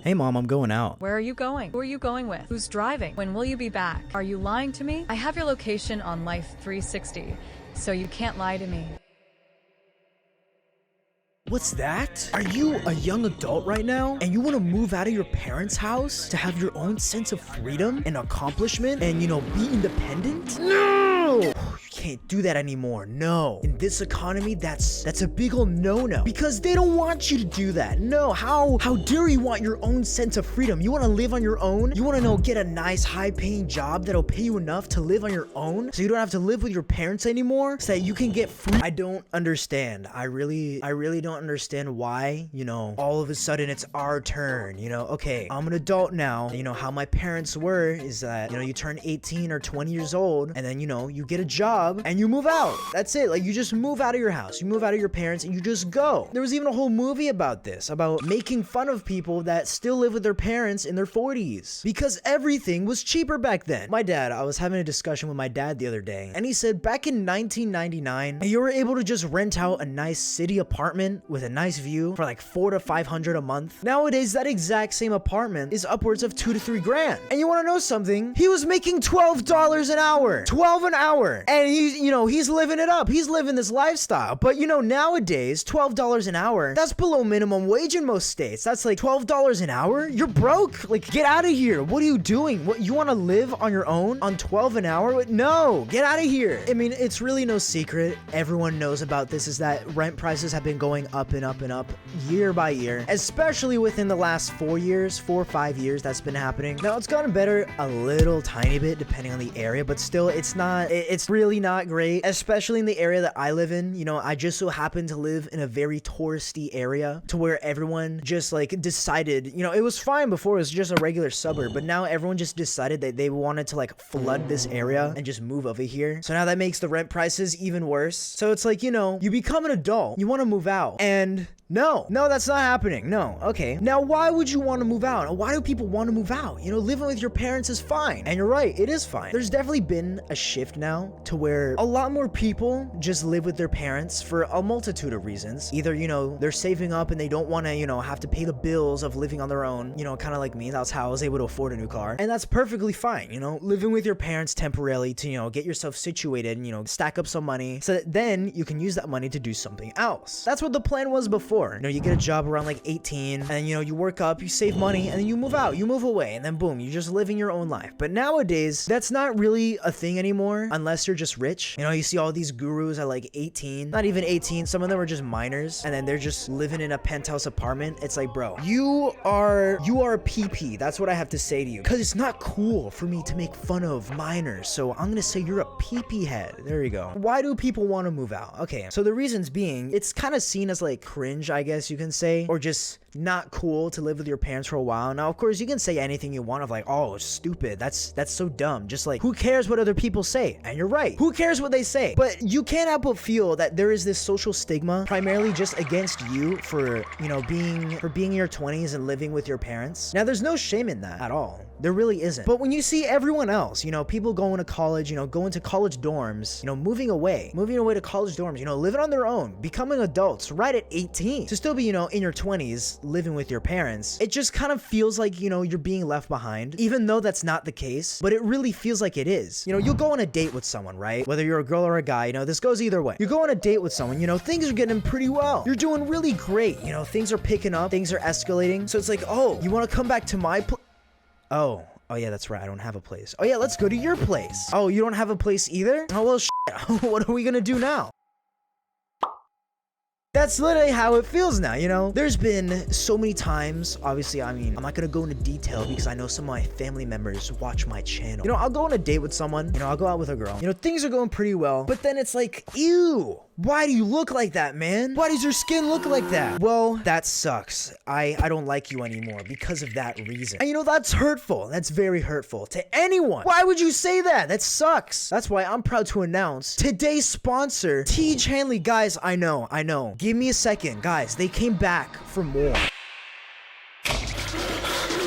Hey mom, I'm going out. Where are you going? Who are you going with? Who's driving? When will you be back? Are you lying to me? I have your location on Life 360, so you can't lie to me. What's that? Are you a young adult right now and you want to move out of your parents' house to have your own sense of freedom and accomplishment and, be independent? No! You can't do that anymore. No. In this economy, that's a big ol' no-no because they don't want you to do that. No, how dare you want your own sense of freedom? You want to live on your own? You want to get a nice high-paying job that'll pay you enough to live on your own so you don't have to live with your parents anymore so that you can get free? I don't understand. I really don't understand why, all of a sudden it's our turn, okay, I'm an adult now. How my parents were is that, you turn 18 or 20 years old and then, you get a job and you move out. That's it. Like, you just move out of your house, you move out of your parents and you just go. There was even a whole movie about this, about making fun of people that still live with their parents in their 40s because everything was cheaper back then. I was having a discussion with my dad the other day and he said back in 1999, you were able to just rent out a nice city apartment with a nice view for like $400 to $500 a month. Nowadays, that exact same apartment is upwards of $2 to $3 grand. And you want to know something? He was making $12 an hour. $12 an hour. And he's living it up. He's living this lifestyle. But nowadays, $12 an hour, that's below minimum wage in most states. That's like $12 an hour? You're broke. Like, get out of here. What are you doing? What, you want to live on your own on $12 an hour? No, get out of here. I mean, it's really no secret. Everyone knows about this, is that rent prices have been going up and up and up year by year, especially within the last 4 or 5 years that's been happening. Now, it's gotten better a little tiny bit depending on the area, but still it's really not great, especially in the area that I live in. I just so happen to live in a very touristy area to where everyone just decided, it was fine before, it was just a regular suburb, but now everyone just decided that they wanted to flood this area and just move over here. So now that makes the rent prices even worse. So it's you become an adult, you want to move out, and no, that's not happening. No. Okay. Now, why would you want to move out? Why do people want to move out? Living with your parents is fine. And you're right, it is fine. There's definitely been a shift now to where a lot more people just live with their parents for a multitude of reasons. Either, they're saving up and they don't want to, have to pay the bills of living on their own, kind of like me. That's how I was able to afford a new car. And that's perfectly fine, living with your parents temporarily to, get yourself situated and, stack up some money so that then you can use that money to do something else. That's what the plan was before. You get a job around 18 and then, you work up, you save money, and then you move out, you move away, and then boom, you're just living your own life. But nowadays, that's not really a thing anymore unless you're just rich. You see all these gurus at 18, not even 18, some of them are just minors, and then they're just living in a penthouse apartment. It's like, bro, you are a PP. That's what I have to say to you, because it's not cool for me to make fun of minors, so I'm gonna say you're a PP head. There you go. Why do people want to move out? Okay, so the reasons being, it's kind of seen as cringe, I guess you can say, or just not cool to live with your parents for a while. Now, of course, you can say anything you want of oh, stupid, that's so dumb. Just who cares what other people say? And you're right. Who cares what they say? But you can't help but feel that there is this social stigma primarily just against you for, being in your 20s and living with your parents. Now, there's no shame in that at all. There really isn't. But when you see everyone else, people going to college, going to college dorms, moving away to college dorms, living on their own, becoming adults right at 18, to still be, in your 20s, living with your parents, it just kind of feels like, you're being left behind, even though that's not the case, but it really feels like it is. You'll go on a date with someone, right? Whether you're a girl or a guy, this goes either way. You go on a date with someone, things are getting pretty well. You're doing really great. Things are picking up, things are escalating. So it's oh, you want to come back to my place? Oh yeah, that's right. I don't have a place. Oh yeah, let's go to your place. Oh, you don't have a place either? Oh, well, shit. What are we gonna do now? That's literally how it feels now, There's been so many times, obviously, I'm not gonna go into detail because I know some of my family members watch my channel. I'll go on a date with someone, I'll go out with a girl. Things are going pretty well, but then it's ew, why do you look like that, man? Why does your skin look like that? Well, that sucks. I don't like you anymore because of that reason. And that's hurtful. That's very hurtful to anyone. Why would you say that? That sucks. That's why I'm proud to announce today's sponsor, T.J. Hanley. Guys, I know. Give me a second. Guys, they came back for more.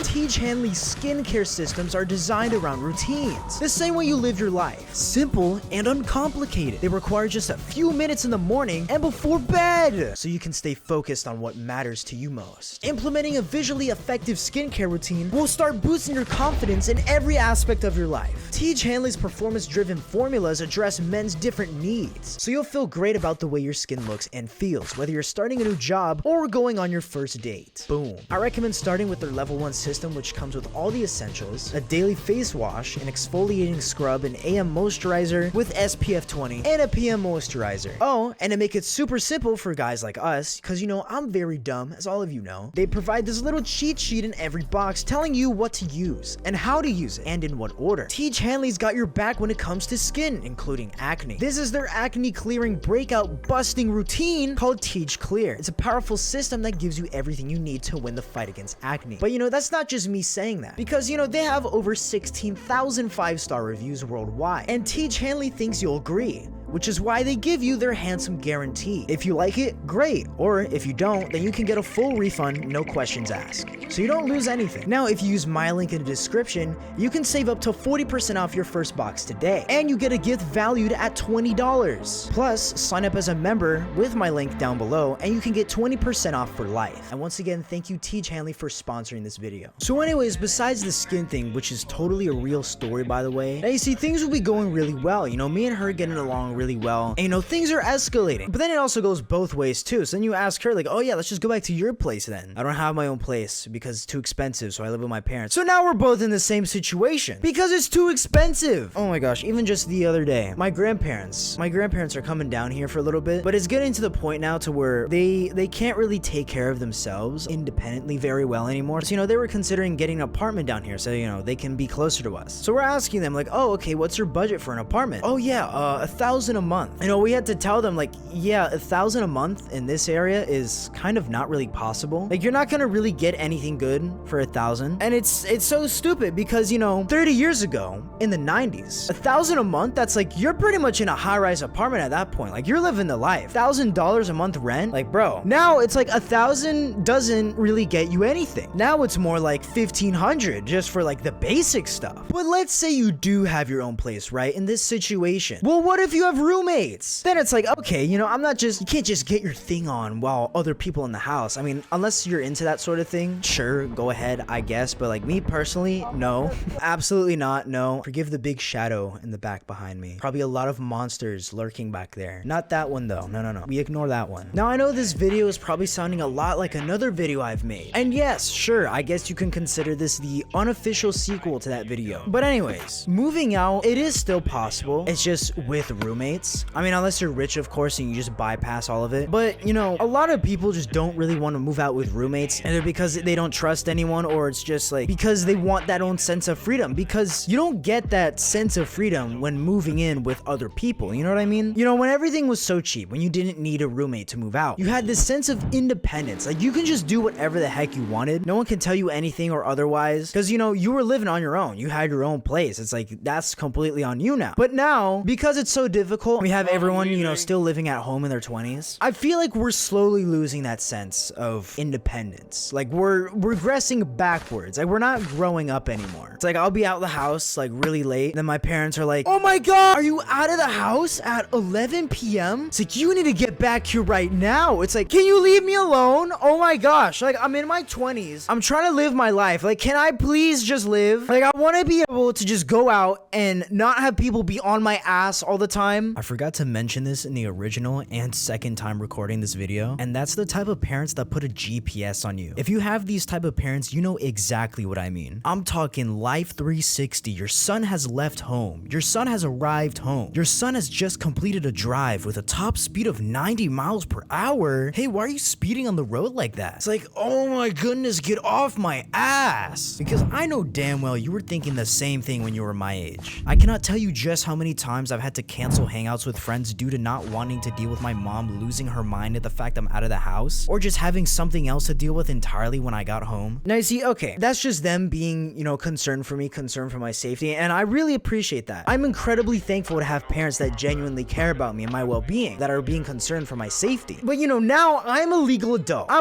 Teach Hanley's skincare systems are designed around routines, the same way you live your life. Simple and uncomplicated. They require just a few minutes in the morning and before bed, so you can stay focused on what matters to you most. Implementing a visually effective skincare routine will start boosting your confidence in every aspect of your life. Teach Hanley's performance-driven formulas address men's different needs, so you'll feel great about the way your skin looks and feels, whether you're starting a new job or going on your first date. Boom. I recommend starting with their level 1 system, which comes with all the essentials: a daily face wash, an exfoliating scrub, an AM moisturizer with SPF 20, and a PM moisturizer. Oh, and to make it super simple for guys like us, because you know I'm very dumb, as all of you know, they provide this little cheat sheet in every box telling you what to use and how to use it and in what order. Teach Hanley's got your back when it comes to skin, including acne. This is their acne clearing breakout busting routine called Teach Clear. It's a powerful system that gives you everything you need to win the fight against acne. But you know, that's not just me saying that, because you know, they have over 16,000 5-star reviews worldwide, and Teach Hanley thinks you'll agree, which is why they give you their handsome guarantee. If you like it, great, or if you don't, then you can get a full refund, no questions asked, so you don't lose anything. Now, if you use my link in the description, you can save up to 40% off your first box today, and you get a gift valued at $20. Plus, sign up as a member with my link down below, and you can get 20% off for life. And once again, thank you Teach Hanley for sponsoring this video. So anyways, besides the skin thing, which is totally a real story by the way, now you see, things will be going really well. You know, me and her getting along really well, and you know, things are escalating. But then it also goes both ways too. So then you ask her like, oh yeah, let's just go back to your place then. I don't have my own place because it's too expensive, so I live with my parents. So now we're both in the same situation because it's too expensive. Oh my gosh, even just the other day, my grandparents are coming down here for a little bit, but it's getting to the point now to where they can't really take care of themselves independently very well anymore. So you know, they were considering getting an apartment down here so you know, they can be closer to us. So we're asking them like, oh okay, what's your budget for an apartment? Oh yeah, $1,000 a month. You know, we had to tell them like, yeah, $1,000 a month in this area is kind of not really possible. Like, you're not gonna really get anything good for $1,000. And it's so stupid because, you know, 30 years ago in the 90s, $1,000 a month, that's like, you're pretty much in a high-rise apartment at that point. Like, you're living the life. $1,000 a month rent, like, bro. Now it's like $1,000 doesn't really get you anything. Now it's more like $1,500 just for like the basic stuff. But let's say you do have your own place, right? In this situation, well, what if you have roommates? Then it's like, okay, you know, you can't just get your thing on while other people in the house. I mean, unless you're into that sort of thing, sure, go ahead, I guess. But like me personally, no, absolutely not. No, forgive the big shadow in the back behind me. Probably a lot of monsters lurking back there. Not that one though. No. We ignore that one. Now I know this video is probably sounding a lot like another video I've made. And yes, sure, I guess you can consider this the unofficial sequel to that video. But anyways, moving out, it is still possible. It's just with roommates. I mean, unless you're rich, of course, and you just bypass all of it. But, you know, a lot of people just don't really want to move out with roommates, either because they don't trust anyone, or it's just like because they want that own sense of freedom, because you don't get that sense of freedom when moving in with other people, you know what I mean? You know, when everything was so cheap, when you didn't need a roommate to move out, you had this sense of independence. Like, you can just do whatever the heck you wanted. No one can tell you anything or otherwise, because, you know, you were living on your own. You had your own place. It's like, that's completely on you now. But now, because it's so difficult, we have everyone, you know, still living at home in their 20s. I feel like we're slowly losing that sense of independence. Like, we're regressing backwards. Like, we're not growing up anymore. It's like, I'll be out of the house like really late, then my parents are like, oh my god, are you out of the house at 11 p.m? It's like, you need to get back here right now. It's like, can you leave me alone? Oh my gosh, like, I'm in my 20s. I'm trying to live my life. Like, can I please just live? Like, I want to be able to just go out and not have people be on my ass all the time. I forgot to mention this in the original and second time recording this video, and that's the type of parents that put a GPS on you. If you have these type of parents, you know exactly what I mean. I'm talking Life 360. Your son has left home. Your son has arrived home. Your son has just completed a drive with a top speed of 90 miles per hour. Hey, why are you speeding on the road like that? It's like, oh my goodness, get off my ass. Because I know damn well you were thinking the same thing when you were my age. much. I cannot tell you just how many times I've had to cancel hangouts with friends due to not wanting to deal with my mom losing her mind at the fact I'm out of the house, or just having something else to deal with entirely when I got home. Now you see, okay, that's just them being, concerned for me, concerned for my safety, and I really appreciate that. I'm incredibly thankful to have parents that genuinely care about me and my well-being, that are being concerned for my safety. But now I'm a legal adult. I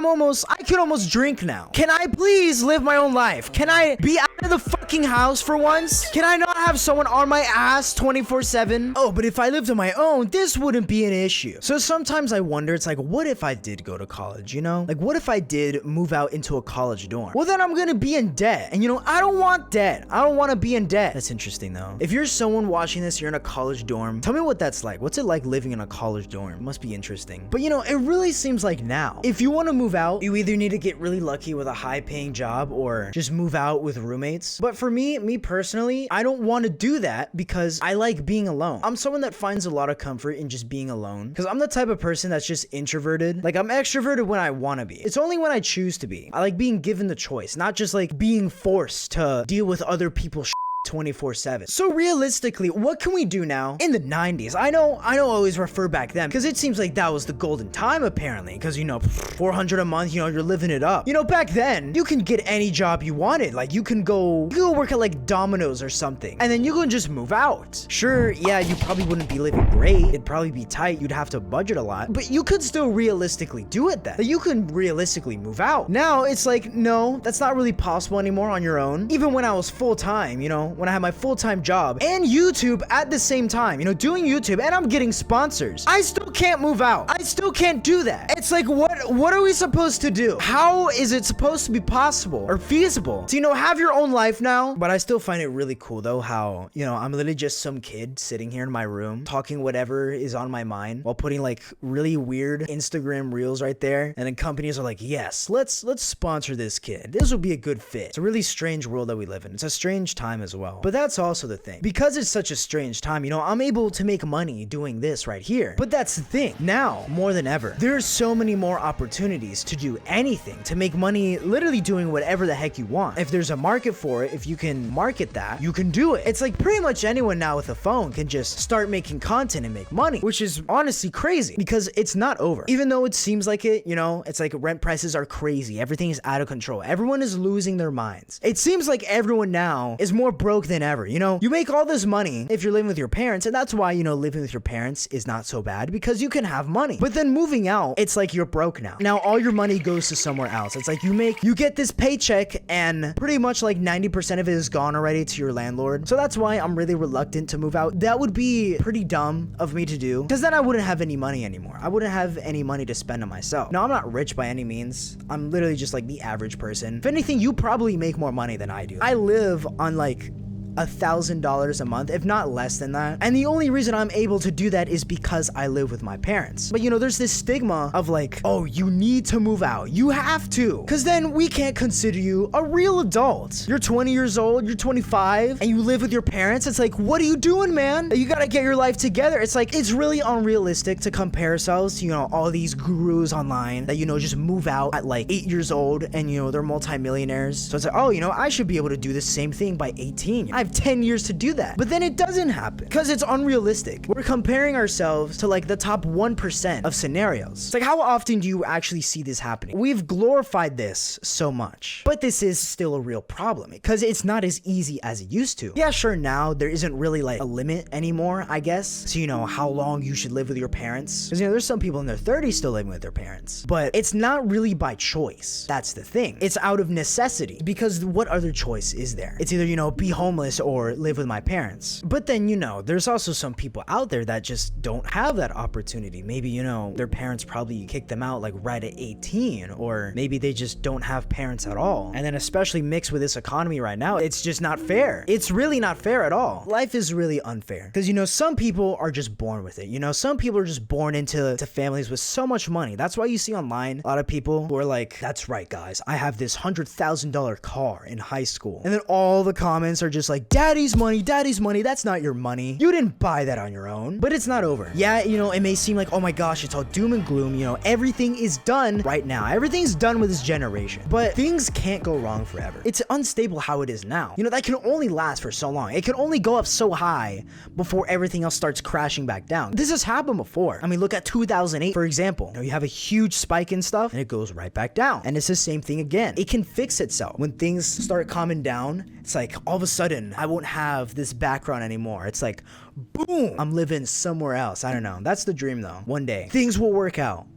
can almost drink now. Can I please live my own life? Can I be out of the fucking house for once? Can I not have someone on my ass 24/7? Oh, but if I lived on my own, this wouldn't be an issue. So sometimes I wonder, it's like, what if I did go to college, Like, what if I did move out into a college dorm? Well, then I'm gonna be in debt. And I don't want debt. I don't want to be in debt. That's interesting though. If you're someone watching this, you're in a college dorm, tell me what that's like. What's it like living in a college dorm? It must be interesting. But it really seems like now, if you want to move out, you either need to get really lucky with a high paying job or just move out with roommates. But for me personally, I don't want to do that because I like being alone. I'm someone that finds a lot of comfort in just being alone because I'm the type of person that's just introverted. Like, I'm extroverted when I want to be. It's only when I choose to be. I like being given the choice, not just like being forced to deal with other people's 24/7. So realistically, what can we do now in the 90s? I know I always refer back then because it seems like that was the golden time apparently because $400 a month, you're living it up. Back then you can get any job you wanted. Like you can go work at like Domino's or something and then you can just move out. Sure, yeah, you probably wouldn't be living great. It'd probably be tight. You'd have to budget a lot, but you could still realistically do it then. Like, you can realistically move out. Now it's like, no, that's not really possible anymore on your own. Even when I was full-time, when I had my full-time job and YouTube at the same time, doing YouTube and I'm getting sponsors, I still can't move out. I still can't do that. It's like, what are we supposed to do? How is it supposed to be possible or feasible to, have your own life now? But I still find it really cool though how, I'm literally just some kid sitting here in my room talking whatever is on my mind while putting like really weird Instagram reels right there. And then companies are like, yes, let's sponsor this kid. This would be a good fit. It's a really strange world that we live in. It's a strange time as well. But that's also the thing. Because it's such a strange time, I'm able to make money doing this right here. But that's the thing. Now, more than ever, there's so many more opportunities to do anything, to make money literally doing whatever the heck you want. If there's a market for it, if you can market that, you can do it. It's like pretty much anyone now with a phone can just start making content and make money, which is honestly crazy because it's not over. Even though it seems like it, it's like rent prices are crazy. Everything is out of control. Everyone is losing their minds. It seems like everyone now is more broke than ever. You make all this money if you're living with your parents, and that's why, living with your parents is not so bad because you can have money. But then moving out, it's like you're broke now. Now all your money goes to somewhere else. It's like you get this paycheck and pretty much like 90% of it is gone already to your landlord. So that's why I'm really reluctant to move out. That would be pretty dumb of me to do because then I wouldn't have any money anymore. I wouldn't have any money to spend on myself. Now, I'm not rich by any means. I'm literally just like the average person. If anything, you probably make more money than I do. I live on like $1,000 a month, if not less than that. And the only reason I'm able to do that is because I live with my parents. But there's this stigma of like, oh, you need to move out. You have to, because then we can't consider you a real adult. You're 20 years old, you're 25, and you live with your parents. It's like, what are you doing, man? You gotta get your life together. It's like, it's really unrealistic to compare ourselves to, all these gurus online that, just move out at like 8 years old and, they're multimillionaires. So it's like, oh, I should be able to do the same thing by 18. I have 10 years to do that. But then it doesn't happen because it's unrealistic. We're comparing ourselves to like the top 1% of scenarios. It's like, how often do you actually see this happening? We've glorified this so much, but this is still a real problem because it's not as easy as it used to. Yeah, sure, now there isn't really like a limit anymore, I guess. So, how long you should live with your parents. Because, there's some people in their 30s still living with their parents, but it's not really by choice. That's the thing. It's out of necessity because what other choice is there? It's either, be homeless or live with my parents. But then, there's also some people out there that just don't have that opportunity. Maybe, their parents probably kicked them out like right at 18, or maybe they just don't have parents at all. And then especially mixed with this economy right now, it's just not fair. It's really not fair at all. Life is really unfair because, some people are just born with it. Some people are just born into families with so much money. That's why you see online a lot of people who are like, that's right, guys, I have this $100,000 car in high school. And then all the comments are just like, like, daddy's money, that's not your money. You didn't buy that on your own. But it's not over. Yeah, you know, it may seem like, oh my gosh, it's all doom and gloom. You know, everything is done right now. Everything's done with this generation. But things can't go wrong forever. It's unstable how it is now. You know, that can only last for so long. It can only go up so high before everything else starts crashing back down. This has happened before. I mean, look at 2008, for example. You know, you have a huge spike in stuff and it goes right back down. And it's the same thing again. It can fix itself. When things start calming down, it's like all of a sudden I won't have this background anymore. It's like, boom, I'm living somewhere else. I don't know. That's the dream though. One day things will work out.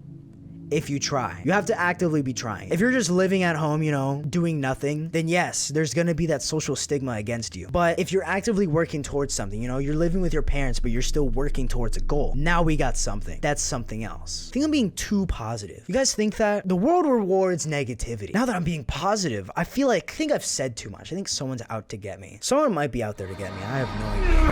If you try, you have to actively be trying. If you're just living at home, you know, doing nothing, then yes, there's gonna be that social stigma against you. But if you're actively working towards something, you know, you're living with your parents, but you're still working towards a goal. Now we got something. That's something else. I think I'm being too positive. You guys think that? The world rewards negativity. Now that I'm being positive, I think I've said too much. I think someone's out to get me. Someone might be out there to get me. I have no idea.